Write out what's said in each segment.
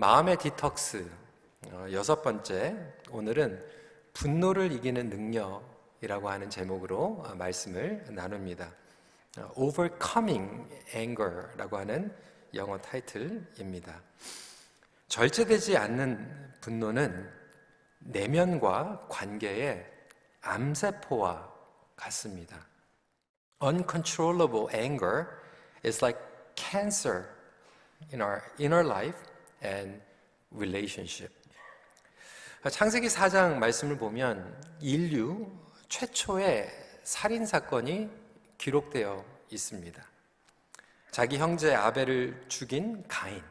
마음의 디톡스 여섯 번째, 오늘은 분노를 이기는 능력이라고 하는 제목으로 말씀을 나눕니다. Overcoming Anger라고 하는 영어 타이틀입니다. 절제되지 않는 분노는 내면과 관계의 암세포와 같습니다. Uncontrollable anger is like cancer in our inner life and relationship. 창세기 4장 말씀을 보면 인류 최초의 살인사건이 기록되어 있습니다. 자기 형제 아벨을 죽인 가인.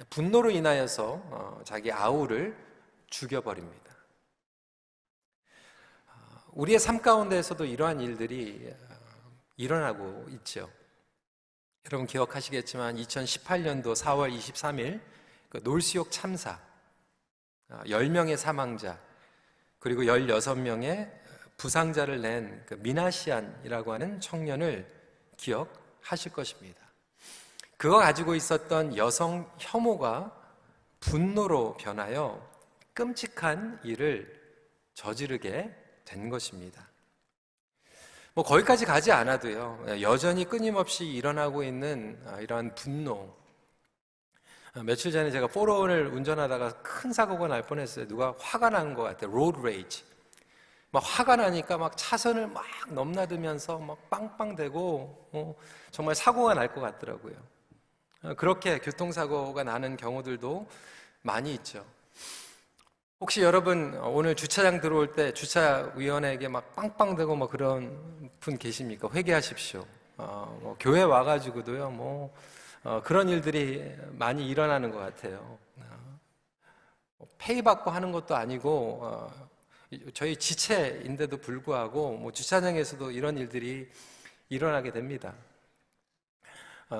분노로 인하여서 자기 아우를 죽여버립니다. 우리의 삶 가운데에서도 이러한 일들이 일어나고 있죠. 여러분 기억하시겠지만 2018년도 4월 23일 놀수욕 참사 10명의 사망자 그리고 16명의 부상자를 낸 미나시안이라고 하는 청년을 기억하실 것입니다. 그가 가지고 있었던 여성 혐오가 분노로 변하여 끔찍한 일을 저지르게 된 것입니다. 거기까지 가지 않아도요, 여전히 끊임없이 일어나고 있는 이러한 분노. 며칠 전에 제가 401을 운전하다가 큰 사고가 날 뻔했어요. 누가 화가 난 것 같아요. 로드 레이지. 막 화가 나니까 막 차선을 막 넘나들면서 막 빵빵대고 정말 사고가 날 것 같더라고요. 그렇게 교통사고가 나는 경우들도 많이 있죠. 혹시 여러분 오늘 주차장 들어올 때 주차위원에게 막 빵빵대고 뭐 그런 분 계십니까? 회개하십시오. 교회 와가지고도요, 그런 일들이 많이 일어나는 것 같아요. 페이 받고 하는 것도 아니고, 저희 지체인데도 불구하고 주차장에서도 이런 일들이 일어나게 됩니다.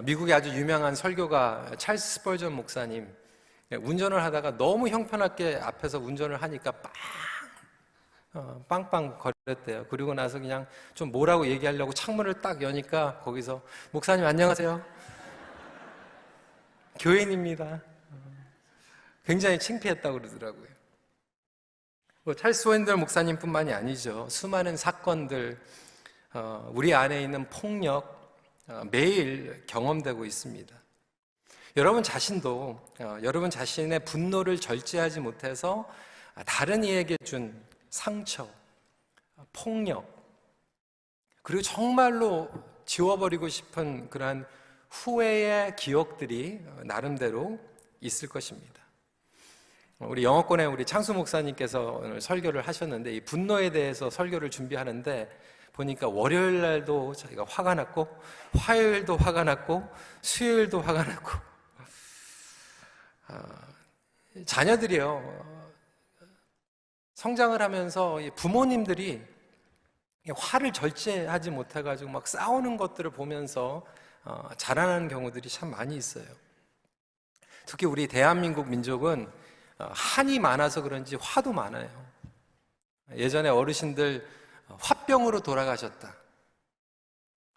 미국의 아주 유명한 설교가 찰스 스펄전 목사님, 운전을 하다가 너무 형편없게 앞에서 운전을 하니까 빵빵 거렸대요. 그리고 나서 그냥 좀 뭐라고 얘기하려고 창문을 딱 여니까 거기서 목사님 안녕하세요. 교인입니다. 굉장히 창피했다고 그러더라고요. 찰스 웬들 목사님뿐만이 아니죠. 수많은 사건들, 우리 안에 있는 폭력 매일 경험되고 있습니다. 여러분 자신도 여러분 자신의 분노를 절제하지 못해서 다른 이에게 준 상처, 폭력, 그리고 정말로 지워버리고 싶은 그러한 후회의 기억들이 나름대로 있을 것입니다. 우리 영어권의 우리 창수 목사님께서 오늘 설교를 하셨는데 이 분노에 대해서 설교를 준비하는데 보니까 월요일 날도 자기가 화가 났고 화요일도 화가 났고 수요일도 화가 났고 자녀들이요 성장을 하면서 부모님들이 화를 절제하지 못해가지고 막 싸우는 것들을 보면서 자라나는 경우들이 참 많이 있어요. 특히 우리 대한민국 민족은 한이 많아서 그런지 화도 많아요. 예전에 어르신들 화병으로 돌아가셨다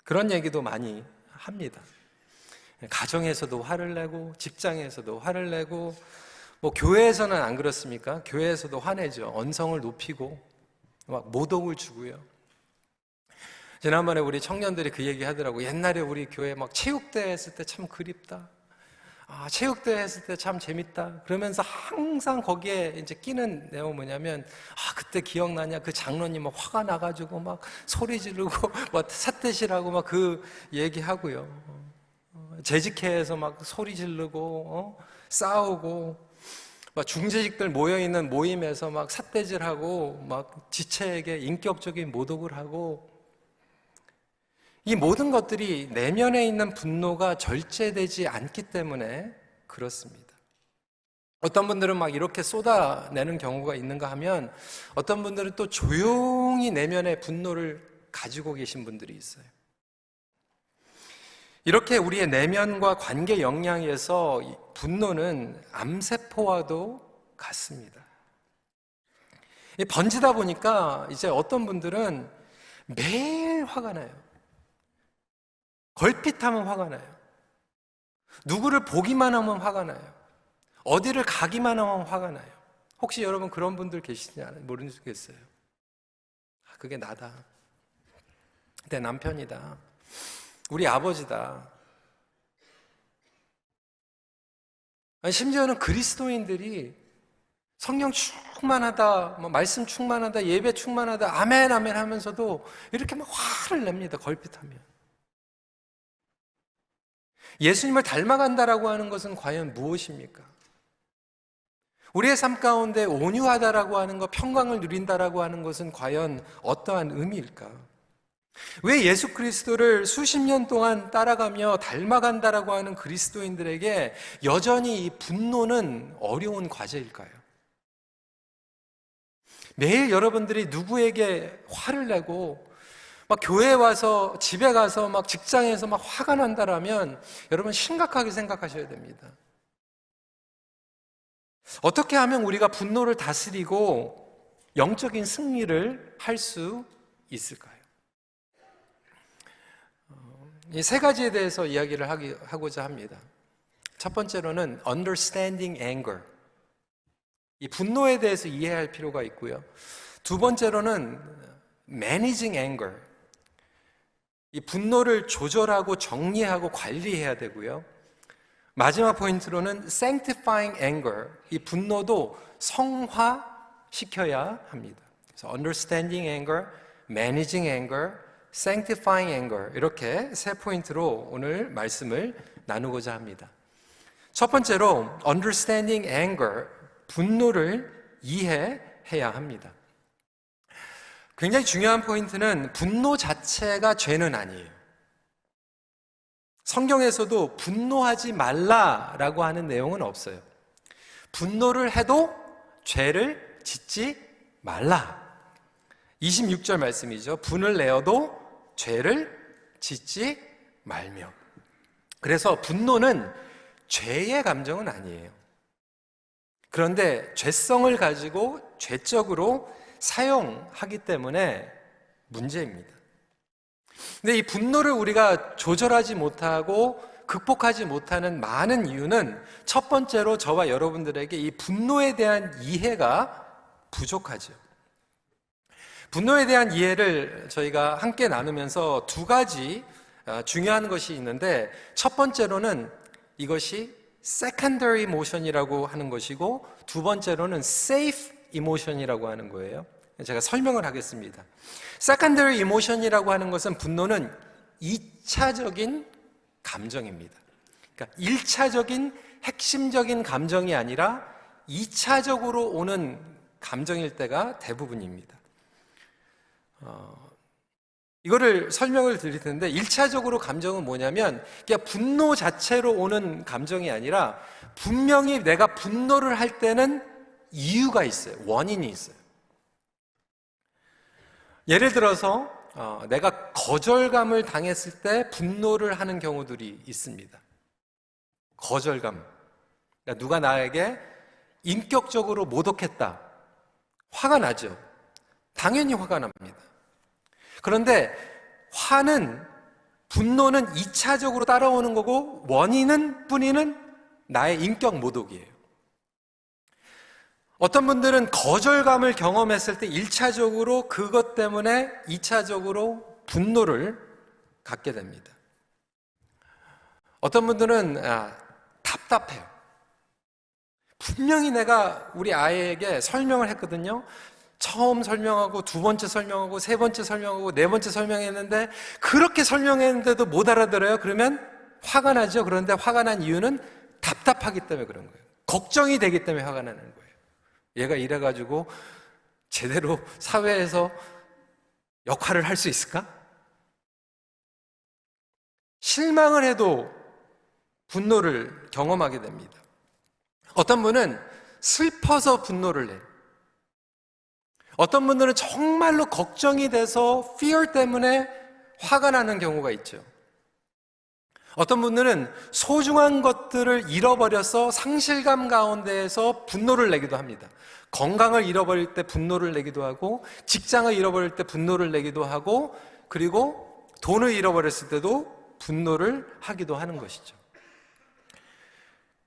그런 얘기도 많이 합니다. 가정에서도 화를 내고 직장에서도 화를 내고 교회에서는 안 그렇습니까? 교회에서도 화내죠. 언성을 높이고 막 모독을 주고요. 지난번에 우리 청년들이 그 얘기 하더라고. 옛날에 우리 교회 막 체육대회 했을 때 참 그립다. 체육대회 했을 때 참 재밌다. 그러면서 항상 거기에 이제 끼는 내용은 뭐냐면, 그때 기억나냐? 그 장로님 막 화가 나가지고 막 소리 지르고, 뭐 사태시라고 막 그 얘기하고요. 재직회에서 막 소리 지르고, 싸우고, 막 중재직들 모여있는 모임에서 막 삿대질하고, 막 지체에게 인격적인 모독을 하고, 이 모든 것들이 내면에 있는 분노가 절제되지 않기 때문에 그렇습니다. 어떤 분들은 막 이렇게 쏟아내는 경우가 있는가 하면 어떤 분들은 또 조용히 내면의 분노를 가지고 계신 분들이 있어요. 이렇게 우리의 내면과 관계 영향에서 분노는 암세포와도 같습니다. 번지다 보니까 이제 어떤 분들은 매일 화가 나요. 걸핏하면 화가 나요. 누구를 보기만 하면 화가 나요. 어디를 가기만 하면 화가 나요. 혹시 여러분 그런 분들 계시지 않아요? 모르겠어요. 그게 나다. 내 남편이다. 우리 아버지다. 아니, 심지어는 그리스도인들이 성령 충만하다, 말씀 충만하다, 예배 충만하다, 아멘, 아멘 하면서도 이렇게 막 화를 냅니다. 걸핏하면. 예수님을 닮아간다라고 하는 것은 과연 무엇입니까? 우리의 삶 가운데 온유하다라고 하는 것, 평강을 누린다라고 하는 것은 과연 어떠한 의미일까? 왜 예수 그리스도를 수십 년 동안 따라가며 닮아간다라고 하는 그리스도인들에게 여전히 이 분노는 어려운 과제일까요? 매일 여러분들이 누구에게 화를 내고 막 교회에 와서 집에 가서 막 직장에서 막 화가 난다라면 여러분 심각하게 생각하셔야 됩니다. 어떻게 하면 우리가 분노를 다스리고 영적인 승리를 할 수 있을까요? 이 세 가지에 대해서 이야기를 하고자 합니다. 첫 번째로는 understanding anger. 이 분노에 대해서 이해할 필요가 있고요. 두 번째로는 managing anger. 이 분노를 조절하고 정리하고 관리해야 되고요. 마지막 포인트로는 sanctifying anger. 이 분노도 성화시켜야 합니다. 그래서 understanding anger, managing anger, sanctifying anger 이렇게 세 포인트로 오늘 말씀을 나누고자 합니다. 첫 번째로 understanding anger, 분노를 이해해야 합니다. 굉장히 중요한 포인트는 분노 자체가 죄는 아니에요. 성경에서도 분노하지 말라라고 하는 내용은 없어요. 분노를 해도 죄를 짓지 말라. 26절 말씀이죠. 분을 내어도 죄를 짓지 말며. 그래서 분노는 죄의 감정은 아니에요. 그런데 죄성을 가지고 죄적으로 사용하기 때문에 문제입니다. 근데 이 분노를 우리가 조절하지 못하고 극복하지 못하는 많은 이유는 첫 번째로 저와 여러분들에게 이 분노에 대한 이해가 부족하죠. 분노에 대한 이해를 저희가 함께 나누면서 두 가지 중요한 것이 있는데 첫 번째로는 이것이 secondary emotion이라고 하는 것이고 두 번째로는 safe emotion이라고 하는 거예요. 제가 설명을 하겠습니다. secondary emotion이라고 하는 것은 분노는 2차적인 감정입니다. 그러니까 1차적인 핵심적인 감정이 아니라 2차적으로 오는 감정일 때가 대부분입니다. 이거를 설명을 드릴 텐데 1차적으로 감정은 뭐냐면 그냥 분노 자체로 오는 감정이 아니라 분명히 내가 분노를 할 때는 이유가 있어요. 원인이 있어요. 예를 들어서 내가 거절감을 당했을 때 분노를 하는 경우들이 있습니다. 거절감. 그러니까 누가 나에게 인격적으로 모독했다. 화가 나죠. 당연히 화가 납니다. 그런데 분노는 2차적으로 따라오는 거고 뿌리는 나의 인격 모독이에요. 어떤 분들은 거절감을 경험했을 때 1차적으로 그것 때문에 2차적으로 분노를 갖게 됩니다. 어떤 분들은 답답해요. 분명히 내가 우리 아이에게 설명을 했거든요. 처음 설명하고 두 번째 설명하고 세 번째 설명하고 네 번째 설명했는데 그렇게 설명했는데도 못 알아들어요. 그러면 화가 나죠. 그런데 화가 난 이유는 답답하기 때문에 그런 거예요. 걱정이 되기 때문에 화가 나는 거예요. 얘가 이래가지고 제대로 사회에서 역할을 할 수 있을까? 실망을 해도 분노를 경험하게 됩니다. 어떤 분은 슬퍼서 분노를 내요. 어떤 분들은 정말로 걱정이 돼서 fear 때문에 화가 나는 경우가 있죠. 어떤 분들은 소중한 것들을 잃어버려서 상실감 가운데에서 분노를 내기도 합니다. 건강을 잃어버릴 때 분노를 내기도 하고 직장을 잃어버릴 때 분노를 내기도 하고 그리고 돈을 잃어버렸을 때도 분노를 하기도 하는 것이죠.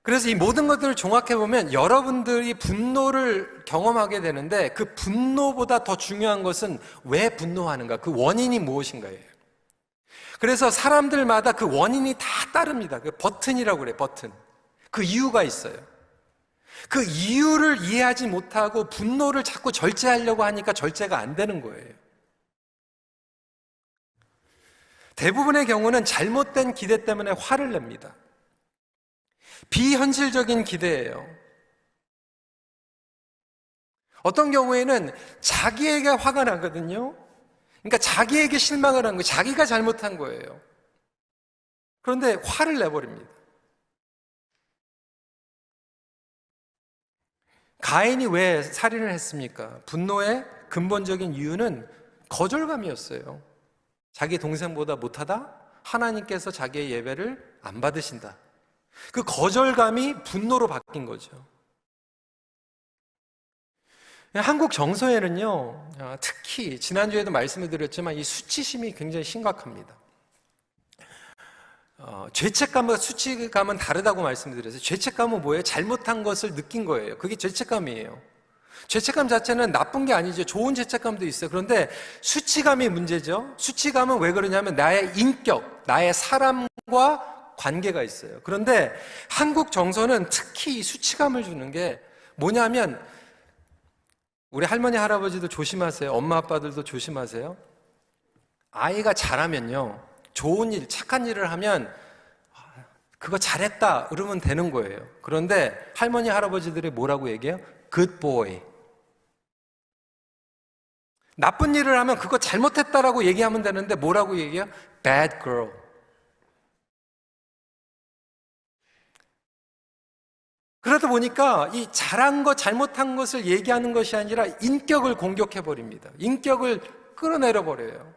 그래서 이 모든 것들을 종합해 보면 여러분들이 분노를 경험하게 되는데, 그 분노보다 더 중요한 것은 왜 분노하는가, 그 원인이 무엇인가예요. 그래서 사람들마다 그 원인이 다 따릅니다. 그 버튼이라고 그래요, 버튼. 그 이유가 있어요. 그 이유를 이해하지 못하고 분노를 자꾸 절제하려고 하니까 절제가 안 되는 거예요. 대부분의 경우는 잘못된 기대 때문에 화를 냅니다. 비현실적인 기대예요. 어떤 경우에는 자기에게 화가 나거든요. 그러니까 자기에게 실망을 한 거예요. 자기가 잘못한 거예요. 그런데 화를 내버립니다. 가인이 왜 살인을 했습니까? 분노의 근본적인 이유는 거절감이었어요. 자기 동생보다 못하다? 하나님께서 자기의 예배를 안 받으신다. 그 거절감이 분노로 바뀐 거죠. 한국 정서에는요, 특히 지난주에도 말씀을 드렸지만 이 수치심이 굉장히 심각합니다. 죄책감과 수치감은 다르다고 말씀드렸어요. 죄책감은 뭐예요? 잘못한 것을 느낀 거예요. 그게 죄책감이에요. 죄책감 자체는 나쁜 게 아니죠. 좋은 죄책감도 있어요. 그런데 수치감이 문제죠. 수치감은 왜 그러냐면 나의 인격, 나의 사람과 관계가 있어요. 그런데 한국 정서는 특히 이 수치감을 주는 게 뭐냐면, 우리 할머니, 할아버지도 조심하세요. 엄마, 아빠들도 조심하세요. 아이가 잘하면요, 좋은 일, 착한 일을 하면 그거 잘했다 그러면 되는 거예요. 그런데 할머니, 할아버지들이 뭐라고 얘기해요? Good boy. 나쁜 일을 하면 그거 잘못했다라고 얘기하면 되는데 뭐라고 얘기해요? Bad girl. 그러다 보니까 이 잘한 것, 잘못한 것을 얘기하는 것이 아니라 인격을 공격해버립니다. 인격을 끌어내려버려요.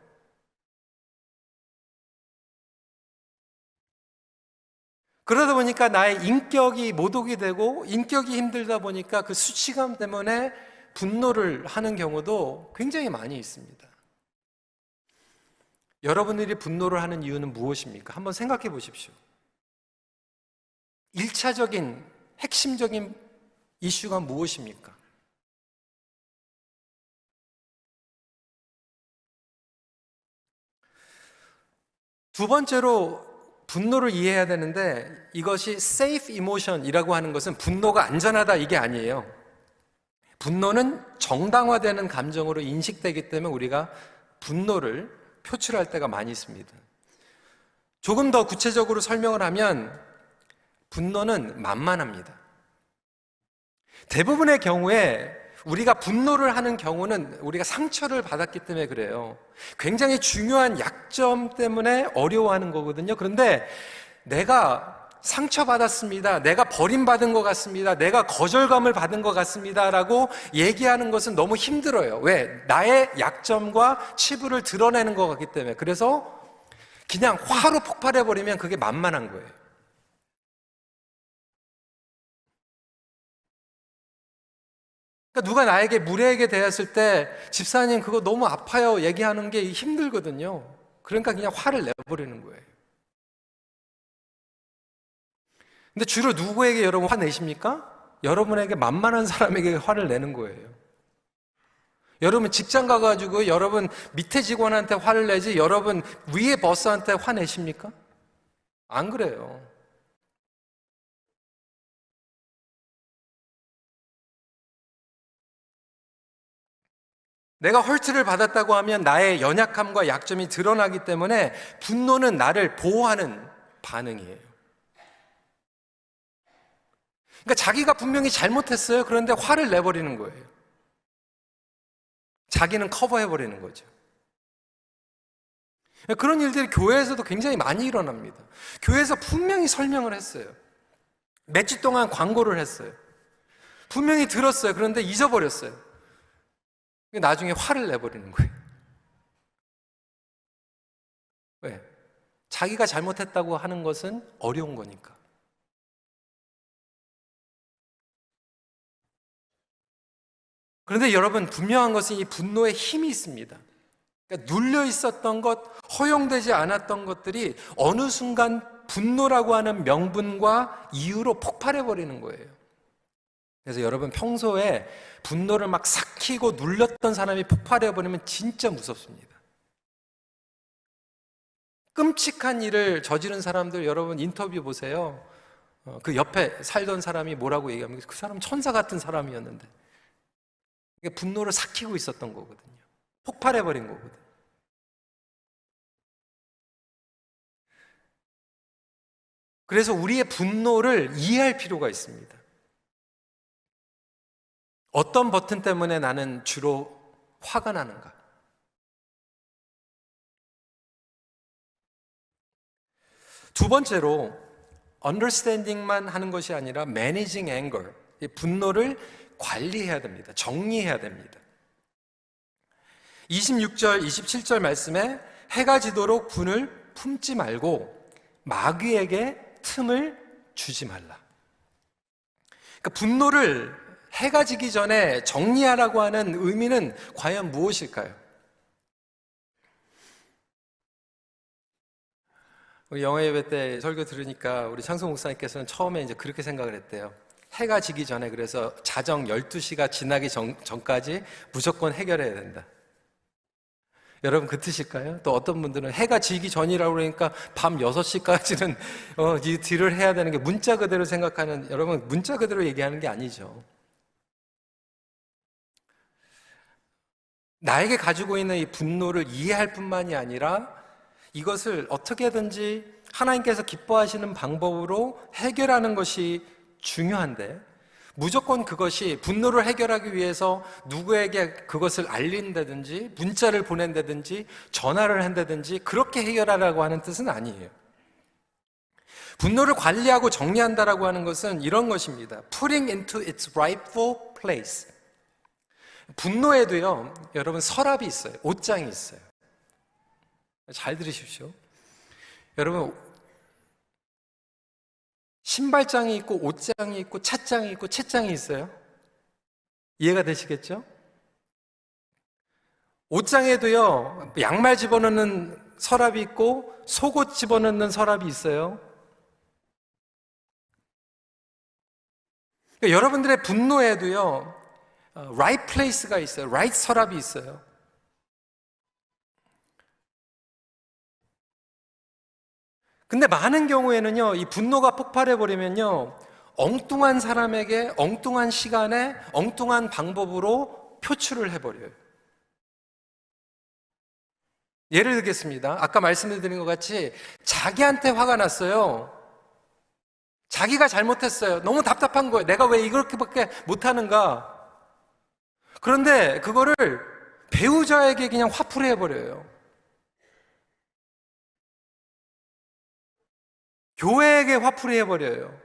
그러다 보니까 나의 인격이 모독이 되고, 인격이 힘들다 보니까 그 수치감 때문에 분노를 하는 경우도 굉장히 많이 있습니다. 여러분들이 분노를 하는 이유는 무엇입니까? 한번 생각해 보십시오. 1차적인 핵심적인 이슈가 무엇입니까? 두 번째로 분노를 이해해야 되는데, 이것이 safe emotion이라고 하는 것은 분노가 안전하다 이게 아니에요. 분노는 정당화되는 감정으로 인식되기 때문에 우리가 분노를 표출할 때가 많이 있습니다. 조금 더 구체적으로 설명을 하면 분노는 만만합니다. 대부분의 경우에 우리가 분노를 하는 경우는 우리가 상처를 받았기 때문에 그래요. 굉장히 중요한 약점 때문에 어려워하는 거거든요. 그런데 내가 상처받았습니다, 내가 버림받은 것 같습니다, 내가 거절감을 받은 것 같습니다 라고 얘기하는 것은 너무 힘들어요. 왜? 나의 약점과 치부를 드러내는 것 같기 때문에. 그래서 그냥 화로 폭발해버리면 그게 만만한 거예요. 그러니까 누가 나에게 무례하게 대했을 때 집사님 그거 너무 아파요 얘기하는 게 힘들거든요. 그러니까 그냥 화를 내버리는 거예요. 근데 주로 누구에게 여러분 화내십니까? 여러분에게 만만한 사람에게 화를 내는 거예요. 여러분 직장 가가지고 여러분 밑에 직원한테 화를 내지 여러분 위에 버스한테 화내십니까? 안 그래요. 내가 헐트를 받았다고 하면 나의 연약함과 약점이 드러나기 때문에 분노는 나를 보호하는 반응이에요. 그러니까 자기가 분명히 잘못했어요. 그런데 화를 내버리는 거예요. 자기는 커버해버리는 거죠. 그런 일들이 교회에서도 굉장히 많이 일어납니다. 교회에서 분명히 설명을 했어요. 몇 주 동안 광고를 했어요. 분명히 들었어요. 그런데 잊어버렸어요. 나중에 화를 내버리는 거예요. 왜? 자기가 잘못했다고 하는 것은 어려운 거니까. 그런데 여러분, 분명한 것은 이 분노에 힘이 있습니다. 그러니까 눌려 있었던 것, 허용되지 않았던 것들이 어느 순간 분노라고 하는 명분과 이유로 폭발해 버리는 거예요. 그래서 여러분 평소에 분노를 막 삭히고 눌렸던 사람이 폭발해 버리면 진짜 무섭습니다. 끔찍한 일을 저지른 사람들 여러분 인터뷰 보세요. 그 옆에 살던 사람이 뭐라고 얘기하면 그 사람은 천사 같은 사람이었는데 이게 분노를 삭히고 있었던 거거든요. 폭발해 버린 거거든요. 그래서 우리의 분노를 이해할 필요가 있습니다. 어떤 버튼 때문에 나는 주로 화가 나는가? 두 번째로 understanding만 하는 것이 아니라 managing anger, 이 분노를 관리해야 됩니다. 정리해야 됩니다. 26절, 27절 말씀에 해가 지도록 분을 품지 말고 마귀에게 틈을 주지 말라. 그러니까 분노를 해가 지기 전에 정리하라고 하는 의미는 과연 무엇일까요? 우리 영어 예배 때 설교 들으니까 우리 창성 목사님께서는 처음에 이제 그렇게 생각을 했대요. 해가 지기 전에 그래서 자정 12시가 지나기 전까지 무조건 해결해야 된다. 여러분 그 뜻일까요? 또 어떤 분들은 해가 지기 전이라고 그러니까 밤 6시까지는 이 딜을 해야 되는 게 문자 그대로 생각하는, 여러분 문자 그대로 얘기하는 게 아니죠. 나에게 가지고 있는 이 분노를 이해할 뿐만이 아니라 이것을 어떻게든지 하나님께서 기뻐하시는 방법으로 해결하는 것이 중요한데, 무조건 그것이 분노를 해결하기 위해서 누구에게 그것을 알린다든지 문자를 보낸다든지 전화를 한다든지 그렇게 해결하라고 하는 뜻은 아니에요. 분노를 관리하고 정리한다라고 하는 것은 이런 것입니다. Putting into its rightful place. 분노에도요, 여러분 서랍이 있어요. 옷장이 있어요. 잘 들으십시오. 여러분, 신발장이 있고 옷장이 있고 찻장이 있고 채장이 있어요. 이해가 되시겠죠? 옷장에도요, 양말 집어넣는 서랍이 있고 속옷 집어넣는 서랍이 있어요. 그러니까 여러분들의 분노에도요, right place가 있어요. right 서랍이 있어요. 근데 많은 경우에는요, 이 분노가 폭발해버리면요, 엉뚱한 사람에게 엉뚱한 시간에 엉뚱한 방법으로 표출을 해버려요. 예를 들겠습니다. 아까 말씀드린 것 같이 자기한테 화가 났어요. 자기가 잘못했어요. 너무 답답한 거예요. 내가 왜 이렇게밖에 못하는가? 그런데 그거를 배우자에게 그냥 화풀이 해버려요. 교회에게 화풀이 해버려요.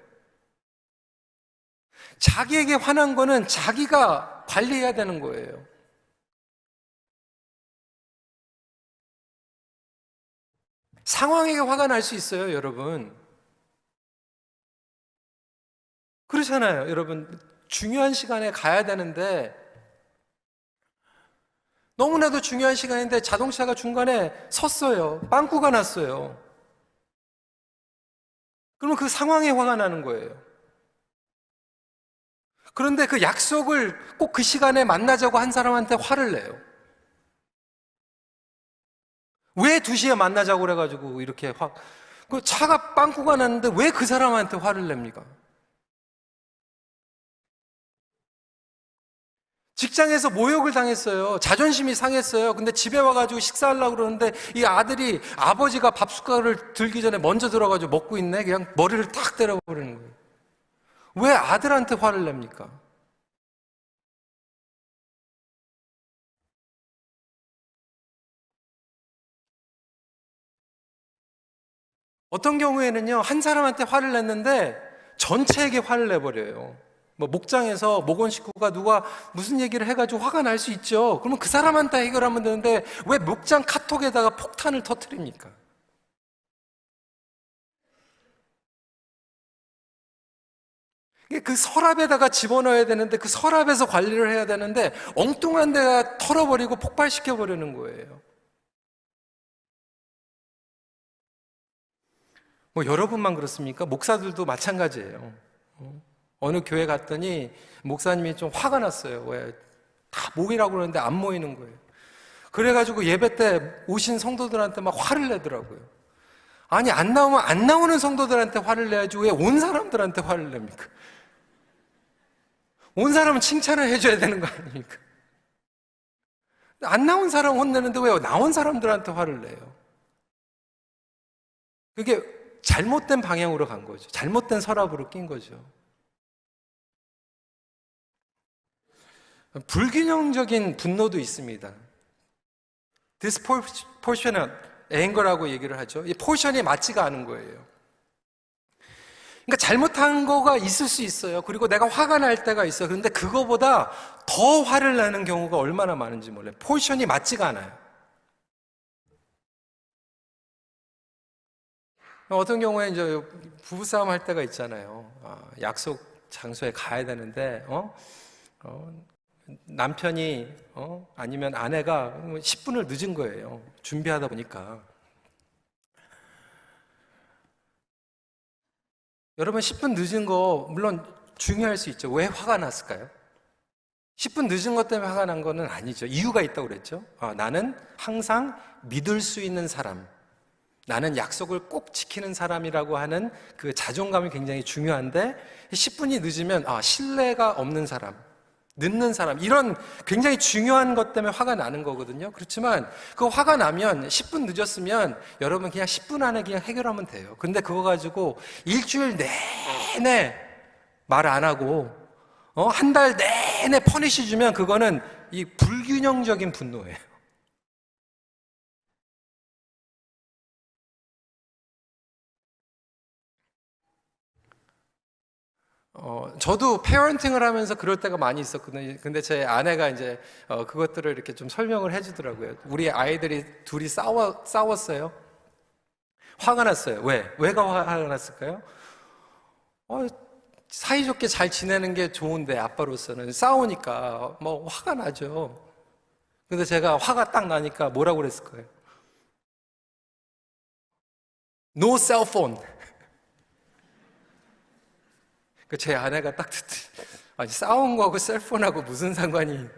자기에게 화난 거는 자기가 관리해야 되는 거예요. 상황에게 화가 날 수 있어요, 여러분. 그렇잖아요, 여러분. 중요한 시간에 가야 되는데, 너무나도 중요한 시간인데 자동차가 중간에 섰어요. 빵꾸가 났어요. 그러면 그 상황에 화가 나는 거예요. 그런데 그 약속을 꼭 그 시간에 만나자고 한 사람한테 화를 내요. 왜 2시에 만나자고 그래가지고 이렇게 그 차가 빵꾸가 났는데 왜 그 사람한테 화를 냅니까? 직장에서 모욕을 당했어요. 자존심이 상했어요. 근데 집에 와가지고 식사하려고 그러는데 이 아들이 아버지가 밥 숟가락을 들기 전에 먼저 들어가지고 먹고 있네. 그냥 머리를 탁 때려버리는 거예요. 왜 아들한테 화를 냅니까? 어떤 경우에는요, 한 사람한테 화를 냈는데 전체에게 화를 내버려요. 뭐 목장에서 목원 식구가 누가 무슨 얘기를 해가지고 화가 날 수 있죠. 그러면 그 사람한테 해결하면 되는데 왜 목장 카톡에다가 폭탄을 터뜨립니까? 그 서랍에다가 집어넣어야 되는데 그 서랍에서 관리를 해야 되는데 엉뚱한 데가 털어버리고 폭발시켜버리는 거예요. 뭐 여러분만 그렇습니까? 목사들도 마찬가지예요. 어느 교회 갔더니 목사님이 좀 화가 났어요. 왜? 다 모이라고 그러는데 안 모이는 거예요. 그래가지고 예배 때 오신 성도들한테 막 화를 내더라고요. 아니, 안 나오면 안 나오는 성도들한테 화를 내야지 왜 온 사람들한테 화를 냅니까? 온 사람은 칭찬을 해줘야 되는 거 아닙니까? 안 나온 사람 혼내는데 왜 나온 사람들한테 화를 내요? 그게 잘못된 방향으로 간 거죠. 잘못된 서랍으로 낀 거죠. 불균형적인 분노도 있습니다. disproportionate anger라고 얘기를 하죠. 이 포션이 맞지가 않은 거예요. 그러니까 잘못한 거가 있을 수 있어요. 그리고 내가 화가 날 때가 있어요. 그런데 그거보다 더 화를 내는 경우가 얼마나 많은지 몰라요. 포션이 맞지가 않아요. 어떤 경우에 이제 부부싸움 할 때가 있잖아요. 약속 장소에 가야 되는데, 남편이, 아니면 아내가 10분을 늦은 거예요. 준비하다 보니까. 여러분, 10분 늦은 거, 물론 중요할 수 있죠. 왜 화가 났을까요? 10분 늦은 것 때문에 화가 난 거는 아니죠. 이유가 있다고 그랬죠. 나는 항상 믿을 수 있는 사람, 나는 약속을 꼭 지키는 사람이라고 하는 그 자존감이 굉장히 중요한데 10분이 늦으면 신뢰가 없는 사람, 늦는 사람, 이런 굉장히 중요한 것 때문에 화가 나는 거거든요. 그렇지만 그 화가 나면 10분 늦었으면 여러분 그냥 10분 안에 그냥 해결하면 돼요. 근데 그거 가지고 일주일 내내 말 안 하고 한 달 내내 퍼니시 주면 그거는 이 불균형적인 분노예요. 저도 페어런팅을 하면서 그럴 때가 많이 있었거든요. 근데 제 아내가 이제 그것들을 이렇게 좀 설명을 해주더라고요. 우리 아이들이 둘이 싸웠어요. 화가 났어요. 왜? 왜가 화가 났을까요? 사이좋게 잘 지내는 게 좋은데 아빠로서는 싸우니까 뭐 화가 나죠. 근데 제가 화가 딱 나니까 뭐라고 그랬을 거예요? No cell phone. 제 아내가 딱 듣지. 아니, 싸운 거하고 셀폰하고 무슨 상관이.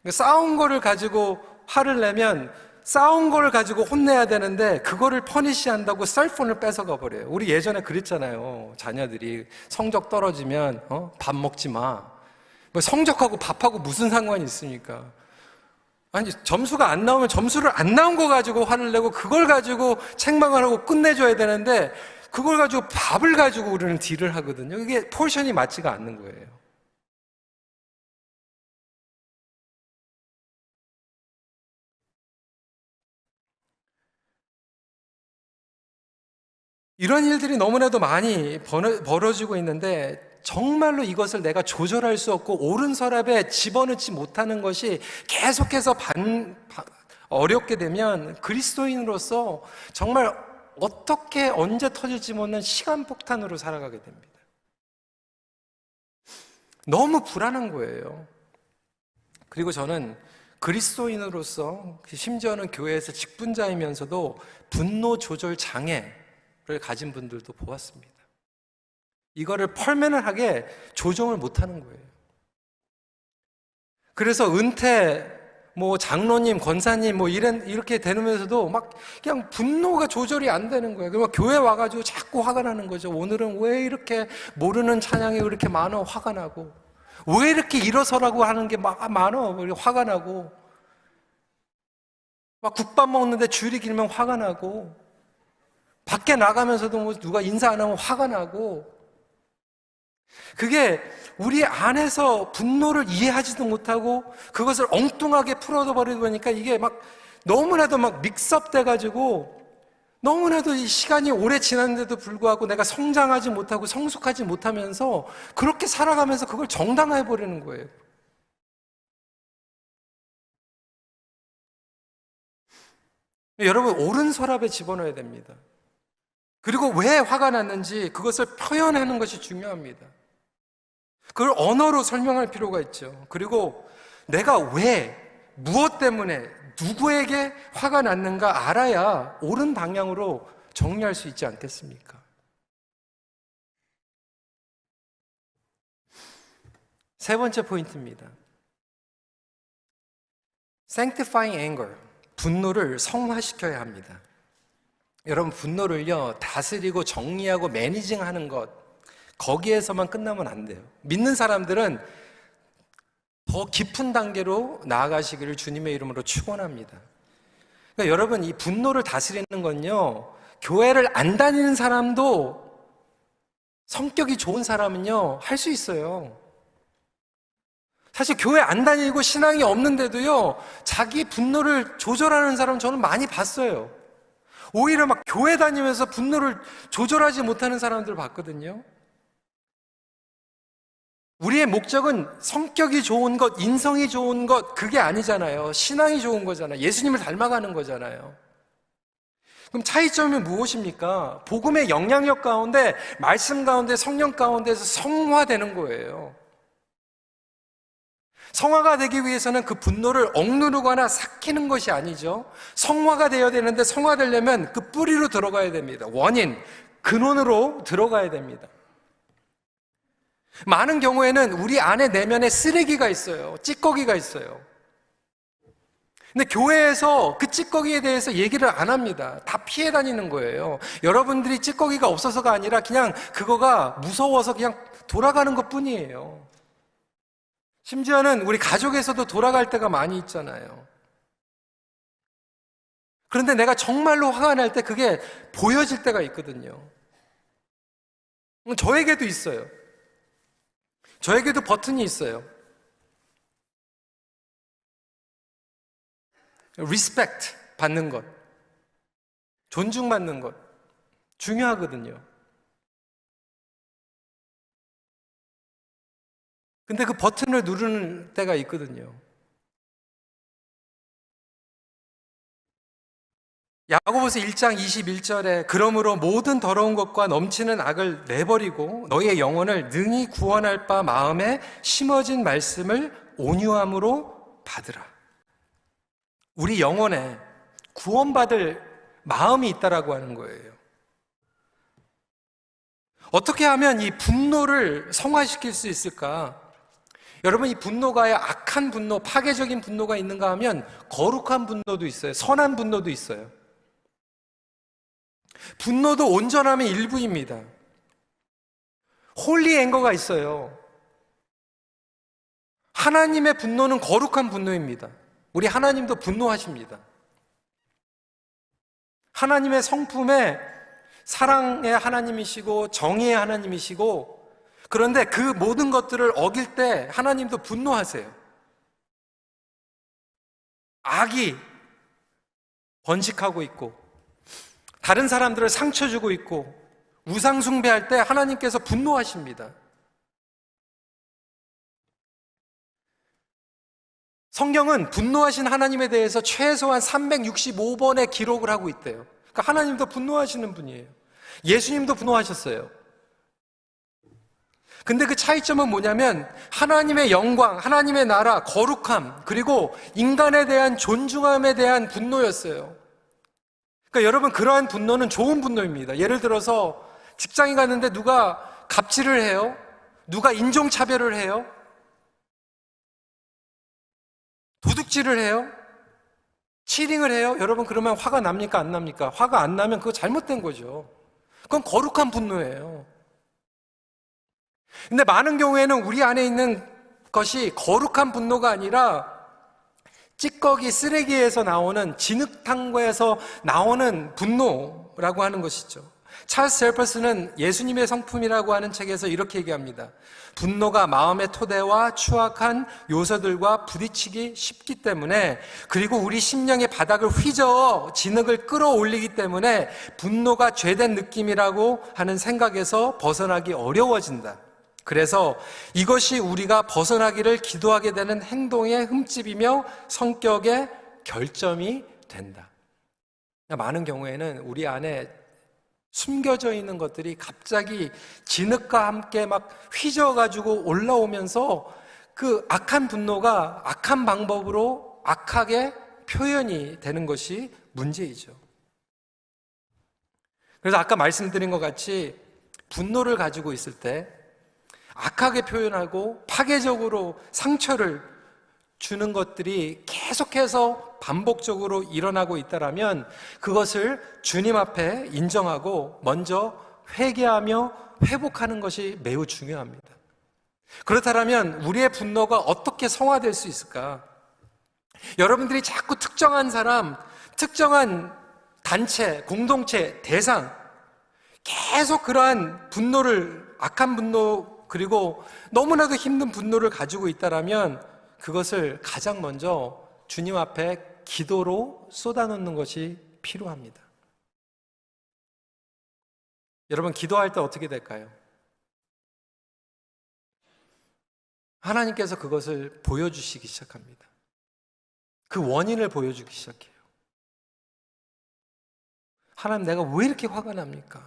싸운 거를 가지고 화를 내면 싸운 걸 가지고 혼내야 되는데 그거를 퍼니시 한다고 셀폰을 뺏어가 버려요. 우리 예전에 그랬잖아요. 자녀들이 성적 떨어지면 밥 먹지 마. 뭐 성적하고 밥하고 무슨 상관이 있습니까? 아니, 점수가 안 나오면 점수를 안 나온 거 가지고 화를 내고 그걸 가지고 책망을 하고 끝내줘야 되는데 그걸 가지고 밥을 가지고 우리는 딜을 하거든요. 이게 포션이 맞지가 않는 거예요. 이런 일들이 너무나도 많이 벌어지고 있는데 정말로 이것을 내가 조절할 수 없고 옳은 서랍에 집어넣지 못하는 것이 계속해서 어렵게 되면 그리스도인으로서 정말 어떻게 언제 터질지 모르는 시간폭탄으로 살아가게 됩니다. 너무 불안한 거예요. 그리고 저는 그리스도인으로서 심지어는 교회에서 직분자이면서도 분노 조절 장애를 가진 분들도 보았습니다. 이거를 펄매널하게 조정을 못하는 거예요. 그래서 은퇴, 장로님, 권사님, 이렇게 되면서도 막 그냥 분노가 조절이 안 되는 거예요. 그러면 교회 와가지고 자꾸 화가 나는 거죠. 오늘은 왜 이렇게 모르는 찬양이 그렇게 많아? 화가 나고. 왜 이렇게 일어서라고 하는 게 많아? 화가 나고. 막 국밥 먹는데 줄이 길면 화가 나고. 밖에 나가면서도 누가 인사 안 하면 화가 나고. 그게 우리 안에서 분노를 이해하지도 못하고 그것을 엉뚱하게 풀어버리고 보니까 이게 너무나도 믹스업 돼가지고 너무나도 이 시간이 오래 지났는데도 불구하고 내가 성장하지 못하고 성숙하지 못하면서 그렇게 살아가면서 그걸 정당화해버리는 거예요. 여러분, 옳은 서랍에 집어넣어야 됩니다. 그리고 왜 화가 났는지 그것을 표현하는 것이 중요합니다. 그걸 언어로 설명할 필요가 있죠. 그리고 내가 왜, 무엇 때문에, 누구에게 화가 났는가 알아야 옳은 방향으로 정리할 수 있지 않겠습니까? 세 번째 포인트입니다. Sanctifying anger, 분노를 성화시켜야 합니다. 여러분, 분노를요, 다스리고 정리하고 매니징하는 것, 거기에서만 끝나면 안 돼요. 믿는 사람들은 더 깊은 단계로 나아가시기를 주님의 이름으로 축원합니다. 그러니까 여러분, 이 분노를 다스리는 건요, 교회를 안 다니는 사람도 성격이 좋은 사람은요, 할 수 있어요. 사실 교회 안 다니고 신앙이 없는데도요, 자기 분노를 조절하는 사람 저는 많이 봤어요. 오히려 막 교회 다니면서 분노를 조절하지 못하는 사람들을 봤거든요. 우리의 목적은 성격이 좋은 것, 인성이 좋은 것, 그게 아니잖아요. 신앙이 좋은 거잖아요. 예수님을 닮아가는 거잖아요. 그럼 차이점이 무엇입니까? 복음의 영향력 가운데, 말씀 가운데, 성령 가운데서 성화되는 거예요. 성화가 되기 위해서는 그 분노를 억누르거나 삭히는 것이 아니죠. 성화가 되어야 되는데 성화되려면 그 뿌리로 들어가야 됩니다. 원인, 근원으로 들어가야 됩니다. 많은 경우에는 우리 안에 내면에 쓰레기가 있어요. 찌꺼기가 있어요. 근데 교회에서 그 찌꺼기에 대해서 얘기를 안 합니다. 다 피해 다니는 거예요. 여러분들이 찌꺼기가 없어서가 아니라 그냥 그거가 무서워서 그냥 돌아가는 것 뿐이에요. 심지어는 우리 가족에서도 돌아갈 때가 많이 있잖아요. 그런데 내가 정말로 화가 날 때 그게 보여질 때가 있거든요. 저에게도 있어요. 저에게도 버튼이 있어요. 리스펙트 받는 것, 존중받는 것 중요하거든요. 근데 그 버튼을 누르는 때가 있거든요. 야고보서 1장 21절에 그러므로 모든 더러운 것과 넘치는 악을 내버리고 너희의 영혼을 능히 구원할 바 마음에 심어진 말씀을 온유함으로 받으라. 우리 영혼에 구원받을 마음이 있다라고 하는 거예요. 어떻게 하면 이 분노를 성화시킬 수 있을까? 여러분, 이 분노가 악한 분노, 파괴적인 분노가 있는가 하면 거룩한 분노도 있어요. 선한 분노도 있어요. 분노도 온전함의 일부입니다. 홀리 앵거가 있어요. 하나님의 분노는 거룩한 분노입니다. 우리 하나님도 분노하십니다. 하나님의 성품에 사랑의 하나님이시고 정의의 하나님이시고, 그런데 그 모든 것들을 어길 때 하나님도 분노하세요. 악이 번식하고 있고 다른 사람들을 상처 주고 있고 우상 숭배할 때 하나님께서 분노하십니다. 성경은 분노하신 하나님에 대해서 최소한 365번의 기록을 하고 있대요. 그러니까 하나님도 분노하시는 분이에요. 예수님도 분노하셨어요. 근데 그 차이점은 뭐냐면 하나님의 영광, 하나님의 나라, 거룩함, 그리고 인간에 대한 존중함에 대한 분노였어요. 그러니까 여러분, 그러한 분노는 좋은 분노입니다. 예를 들어서 직장에 갔는데 누가 갑질을 해요? 누가 인종차별을 해요? 도둑질을 해요? 치링을 해요? 여러분, 그러면 화가 납니까? 안 납니까? 화가 안 나면 그거 잘못된 거죠. 그건 거룩한 분노예요. 근데 많은 경우에는 우리 안에 있는 것이 거룩한 분노가 아니라 찌꺼기 쓰레기에서 나오는 진흙탕과에서 나오는 분노라고 하는 것이죠. 찰스 셀퍼스는 예수님의 성품이라고 하는 책에서 이렇게 얘기합니다. 분노가 마음의 토대와 추악한 요소들과 부딪히기 쉽기 때문에, 그리고 우리 심령의 바닥을 휘저어 진흙을 끌어올리기 때문에 분노가 죄된 느낌이라고 하는 생각에서 벗어나기 어려워진다. 그래서 이것이 우리가 벗어나기를 기도하게 되는 행동의 흠집이며 성격의 결점이 된다. 많은 경우에는 우리 안에 숨겨져 있는 것들이 갑자기 진흙과 함께 막 휘저어가지고 올라오면서 그 악한 분노가 악한 방법으로 악하게 표현이 되는 것이 문제이죠. 그래서 아까 말씀드린 것 같이 분노를 가지고 있을 때 악하게 표현하고 파괴적으로 상처를 주는 것들이 계속해서 반복적으로 일어나고 있다라면 그것을 주님 앞에 인정하고 먼저 회개하며 회복하는 것이 매우 중요합니다. 그렇다면 우리의 분노가 어떻게 성화될 수 있을까? 여러분들이 자꾸 특정한 사람, 특정한 단체, 공동체, 대상 계속 그러한 분노를, 악한 분노, 그리고 너무나도 힘든 분노를 가지고 있다라면 그것을 가장 먼저 주님 앞에 기도로 쏟아놓는 것이 필요합니다. 여러분, 기도할 때 어떻게 될까요? 하나님께서 그것을 보여주시기 시작합니다. 그 원인을 보여주기 시작해요. 하나님, 내가 왜 이렇게 화가 납니까?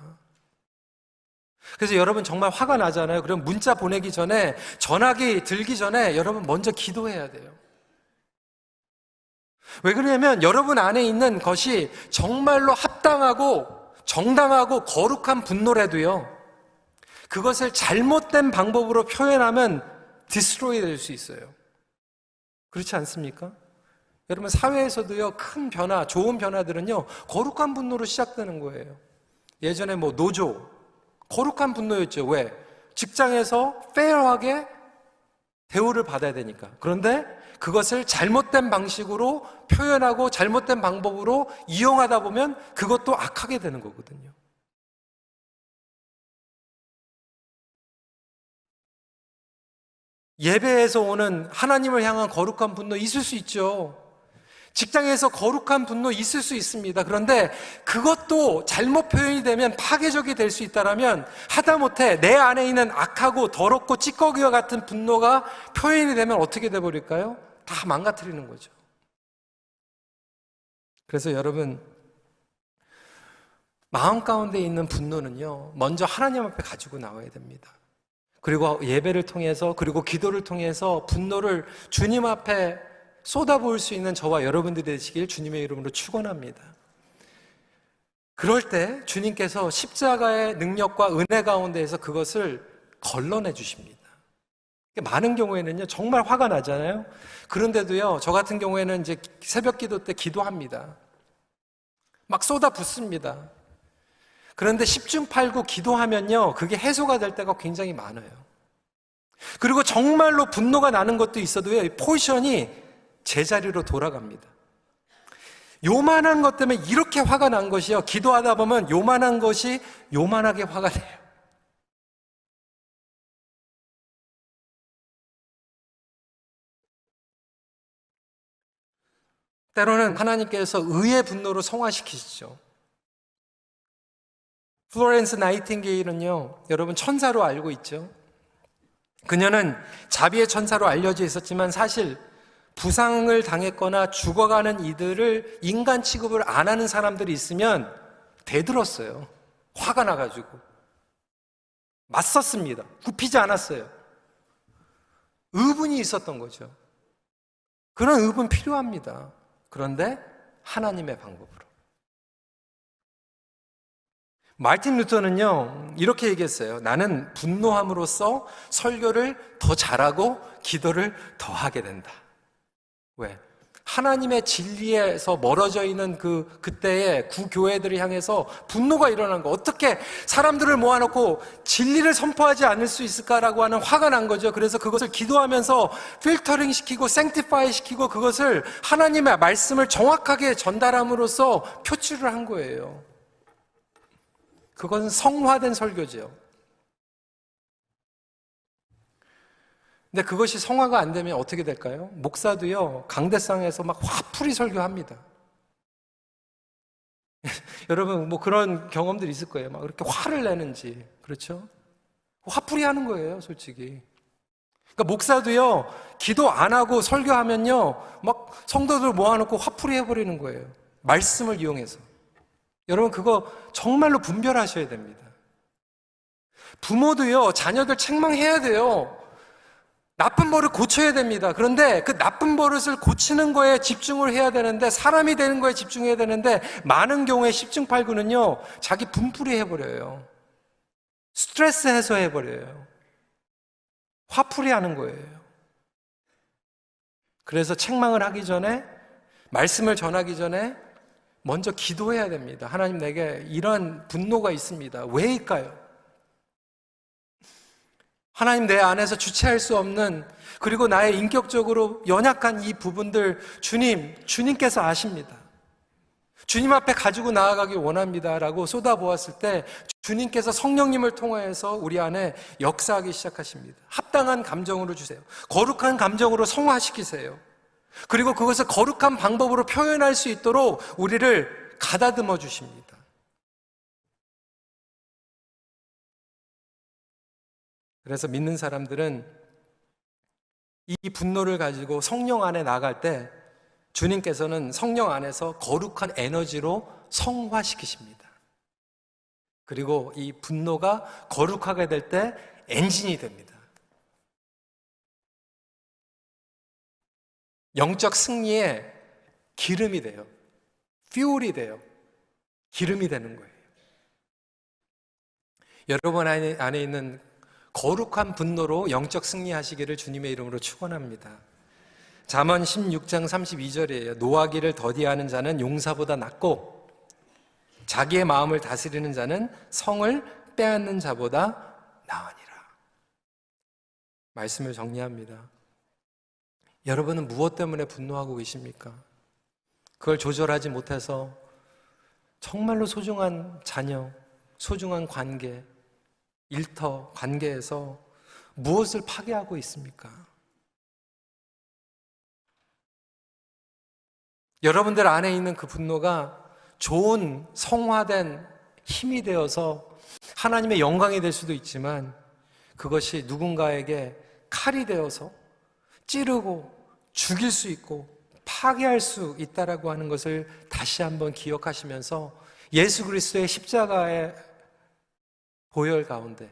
그래서 여러분 정말 화가 나잖아요. 그럼 문자 보내기 전에, 전화기 들기 전에 여러분 먼저 기도해야 돼요. 왜 그러냐면 여러분 안에 있는 것이 정말로 합당하고 정당하고 거룩한 분노라도요, 그것을 잘못된 방법으로 표현하면 디스트로이 될 수 있어요. 그렇지 않습니까? 여러분, 사회에서도요, 큰 변화, 좋은 변화들은요, 거룩한 분노로 시작되는 거예요. 예전에 노조, 거룩한 분노였죠. 왜? 직장에서 페어하게 대우를 받아야 되니까. 그런데 그것을 잘못된 방식으로 표현하고 잘못된 방법으로 이용하다 보면 그것도 악하게 되는 거거든요. 예배에서 오는 하나님을 향한 거룩한 분노 있을 수 있죠. 직장에서 거룩한 분노 있을 수 있습니다. 그런데 그것도 잘못 표현이 되면 파괴적이 될 수 있다면 하다못해 내 안에 있는 악하고 더럽고 찌꺼기와 같은 분노가 표현이 되면 어떻게 돼버릴까요? 다 망가뜨리는 거죠. 그래서 여러분, 마음 가운데 있는 분노는요, 먼저 하나님 앞에 가지고 나와야 됩니다. 그리고 예배를 통해서, 그리고 기도를 통해서 분노를 주님 앞에 쏟아부을 수 있는 저와 여러분들이 되시길 주님의 이름으로 축원합니다. 그럴 때 주님께서 십자가의 능력과 은혜 가운데에서 그것을 걸러내 주십니다. 많은 경우에는요, 정말 화가 나잖아요. 그런데도요, 저 같은 경우에는 이제 새벽 기도 때 기도합니다. 막 쏟아붓습니다. 그런데 10중 8구 기도하면요, 그게 해소가 될 때가 굉장히 많아요. 그리고 정말로 분노가 나는 것도 있어도요, 이 포지션이 제자리로 돌아갑니다. 요만한 것 때문에 이렇게 화가 난 것이요, 기도하다 보면 요만한 것이 요만하게 화가 돼요. 때로는 하나님께서 의의 분노로 성화시키시죠. 플로렌스 나이팅게일은요, 여러분 천사로 알고 있죠. 그녀는 자비의 천사로 알려져 있었지만 사실 부상을 당했거나 죽어가는 이들을 인간 취급을 안 하는 사람들이 있으면 대들었어요. 화가 나가지고 맞섰습니다. 굽히지 않았어요. 의분이 있었던 거죠. 그런 의분 필요합니다. 그런데 하나님의 방법으로. 마르틴 루터는요, 이렇게 얘기했어요. 나는 분노함으로써 설교를 더 잘하고 기도를 더 하게 된다. 왜? 하나님의 진리에서 멀어져 있는 그때의 구교회들을 향해서 분노가 일어난 거. 어떻게 사람들을 모아놓고 진리를 선포하지 않을 수 있을까라고 하는 화가 난 거죠. 그래서 그것을 기도하면서 필터링 시키고 생티파이 시키고 그것을 하나님의 말씀을 정확하게 전달함으로써 표출을 한 거예요. 그것은 성화된 설교죠. 근데 그것이 성화가 안 되면 어떻게 될까요? 목사도요, 강대상에서 막 화풀이 설교합니다. 여러분, 그런 경험들이 있을 거예요. 막 그렇게 화를 내는지. 그렇죠? 화풀이 하는 거예요, 솔직히. 그러니까 목사도요, 기도 안 하고 설교하면요, 막 성도들 모아놓고 화풀이 해버리는 거예요. 말씀을 이용해서. 여러분, 그거 정말로 분별하셔야 됩니다. 부모도요, 자녀들 책망해야 돼요. 나쁜 버릇 고쳐야 됩니다. 그런데 그 나쁜 버릇을 고치는 거에 집중을 해야 되는데, 사람이 되는 거에 집중해야 되는데, 많은 경우에 10중8구는요 자기 분풀이 해버려요. 스트레스 해소해버려요. 화풀이 하는 거예요. 그래서 책망을 하기 전에, 말씀을 전하기 전에 먼저 기도해야 됩니다. 하나님, 내게 이런 분노가 있습니다. 왜일까요? 하나님, 내 안에서 주체할 수 없는, 그리고 나의 인격적으로 연약한 이 부분들 주님께서 아십니다. 주님 앞에 가지고 나아가기 원합니다 라고 쏟아보았을 때 주님께서 성령님을 통하여서 우리 안에 역사하기 시작하십니다. 합당한 감정으로 주세요. 거룩한 감정으로 성화시키세요. 그리고 그것을 거룩한 방법으로 표현할 수 있도록 우리를 가다듬어 주십니다. 그래서 믿는 사람들은 이 분노를 가지고 성령 안에 나갈 때 주님께서는 성령 안에서 거룩한 에너지로 성화시키십니다. 그리고 이 분노가 거룩하게 될 때 엔진이 됩니다. 영적 승리의 기름이 돼요. 퓨얼이 돼요. 기름이 되는 거예요. 여러분 안에 있는 거룩한 분노로 영적 승리하시기를 주님의 이름으로 축원합니다. 잠언 16장 32절이에요. 노하기를 더디하는 자는 용사보다 낫고 자기의 마음을 다스리는 자는 성을 빼앗는 자보다 나으니라. 말씀을 정리합니다. 여러분은 무엇 때문에 분노하고 계십니까? 그걸 조절하지 못해서 정말로 소중한 자녀, 소중한 관계, 일터, 관계에서 무엇을 파괴하고 있습니까? 여러분들 안에 있는 그 분노가 좋은 성화된 힘이 되어서 하나님의 영광이 될 수도 있지만 그것이 누군가에게 칼이 되어서 찌르고 죽일 수 있고 파괴할 수 있다라고 하는 것을 다시 한번 기억하시면서 예수 그리스도의 십자가의 보혈 가운데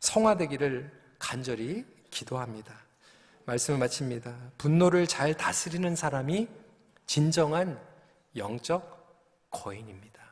성화되기를 간절히 기도합니다. 말씀을 마칩니다. 분노를 잘 다스리는 사람이 진정한 영적 거인입니다.